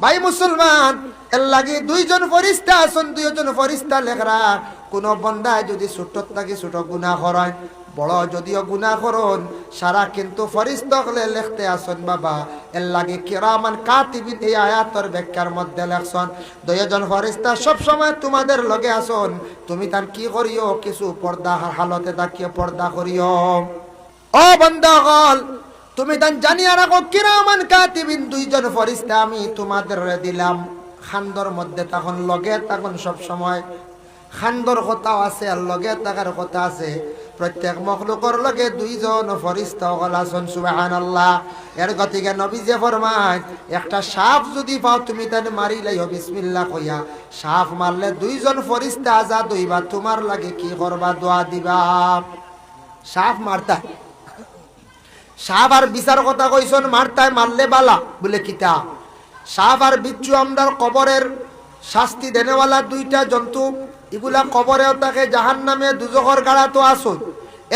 ভাই মুসলমান, এর লাগি দুইজন ফরিস্তা আছেন, দুইজন ফরিস্তা লেখরা। কোন বন্দায় যদি ছোট থাকি ছোট গুনাহ হয়, বড় যদিও গুনাহ করুন, সারা কিন্তু ফরিস্তা হলে লিখতে আসুন বাবা। এর লাগে কিরামান কাতিবিন এই আয়াতের ব্যাখ্যার মধ্যে লেখছেন দুইজন ফরিস্তা সব সময় তোমাদের লগে আসুন। তুমি তার কি করিও, কিছু পর্দা হালতে তাকিয়ে পর্দা করিও। ও বন্দাগণ, তুমি তান জানিয়া রাখো কিরামান কাতিবিন দুইজন ফরিস্তা আমি তোমাদের দিলাম। খান্দর মধ্যে তখন লগে তখন সব সময় খান্দর কথা আছে আর লগে থাকার কথা আছে। প্রত্যেক মখলুকর লগে দুইজন ফরিস্তা হল আছেন। সুবহানাল্লাহ। এর গতিকে নবী যে ফরমায়, একটা সাপ যদি পাও তুমি তাকে মারি লাইও বিসমিল্লাহ কইয়া। সাপ মারলে দুইজন ফরিস্তা আজাদ হইবা, তোমার লাগে কি করবা? দোয়া দিবা। সাপ মারতা, সাপ আর বিচার কথা কইছন, মারতায় মারলে বালা বলে কিতা? সাপ আর বিচ্ছু আমরার কবরের শাস্তি দেনেওয়ালা দুইটা জন্তু, এগুলা কবরেও থাকে, জাহান্নামে দুজখর গাড়া তো আসুন।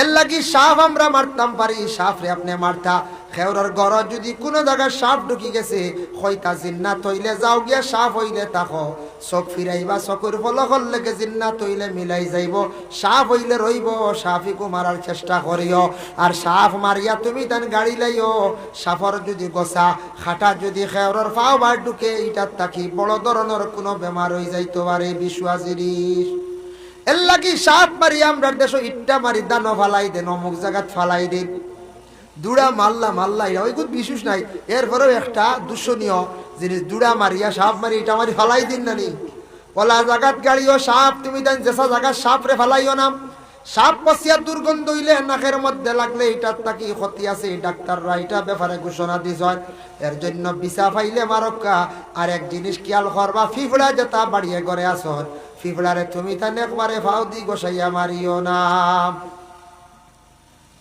এর লাগি সাপ আমরা মারতাম পারি, সাপ রে আপনি মারতা। খেওরার ঘর যদি কোনো জায়গায় সাপ ঢুকি গেছে, হইতা জিন্নাত হইলে যাও গিয়া, সাপ হইলে তাকো চোখ ফিরাইবা, চকুর ফলকর লেগে জিন্নাত হইলে মিলাই যাইব, সাপ হইলে রইব, সাপিকো মারার চেষ্টা করিও। আর সাপ মারিয়া তুমি তান গাড়ি লাইও। সাপর যদি গোসা খাটা যদি খেওরার পাও বার ঢুকে, ইটার তাকি বড় ধরনের কোনো বেমার হয়ে যাইতে পারে, বিশ্বাস জিনিস। এর লাগি সাপ মারি আমরা দেশ ইট্টা মারি দানো ফালাই দেন, অমুক জায়গাত ফালাই দিন, দুড়া মাল্লা মাল্লা, এটা ওই খুব বিশেষ নাই। এরপরেও একটা দূষণীয় জিনিস, দুড়া মারিয়া সাপ মারি এটা মারি ফালাই দিন না নি। ওলা জাগাত গাড়িও সাপ তুমি দেন, যেসা জায়গার সাপ রে ফালাইও না। সাপ পচিয়া দুর্গন্ধ হইলে নাকের মধ্যে লাগলে এটার তাকি ক্ষতি আছে, ডাক্তাররা এটা ব্যাপারে ঘোষণা দিছ। এর জন্য বিছা ফাইলে মারক্কা। আর এক জিনিস খেয়াল করবা, ফিফড়া যেটা বাড়িয়ে করে আসন, ফিফড়ারে তুমি তান একবারে ফাও দি গোসাইয়া মারিও না।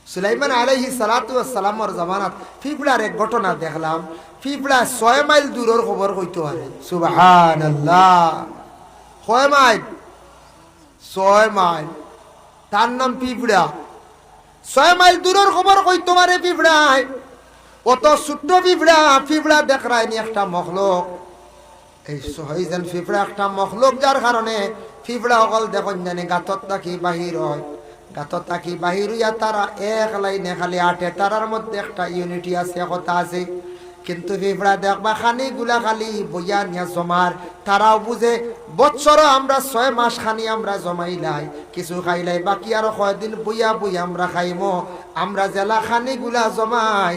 সুলাইমান আলাইহিস সালাতু ওয়াস সালামের জামানাত ফিফড়ার এক ঘটনা দেখলাম। ফিফড়া 6 মাইল দূরের খবর কইতে পারে। সুবহানাল্লাহ। 6 মাইল, 6 মাইল, তার নাম পিঁপড়া। 6 মাইল দূরের খবর কইতে পারে পিঁপড়ায়। অত ছোট্ট পিঁপড়া, পিঁপড়া দেখরায়নি একটা মখলুক। এই সহিজন পিঁপড়া একটা মখলুক, যার কারণে পিঁপড়া অকল দেখুন জানি গাতত থাকি বাহির হয়, গাতত থাকি বাহির হইয়া তারা এক লাইনে খালি আটে। তারার মধ্যে একটা ইউনিটি আছে, কথা আছে। কিন্তু পিঁপড়া দেখবা খানি গুলা খালি বইয়া নিয়া জমার। তারাও বুঝে বৎসর আমরা 6 মাস খানি আমরা জমাইলাই, কিছু খাইলাই, বাকি আরো কয়দিন বইয়া বইয়া আমরা খাইমো। আমরা জেলা খানি গুলা জমাই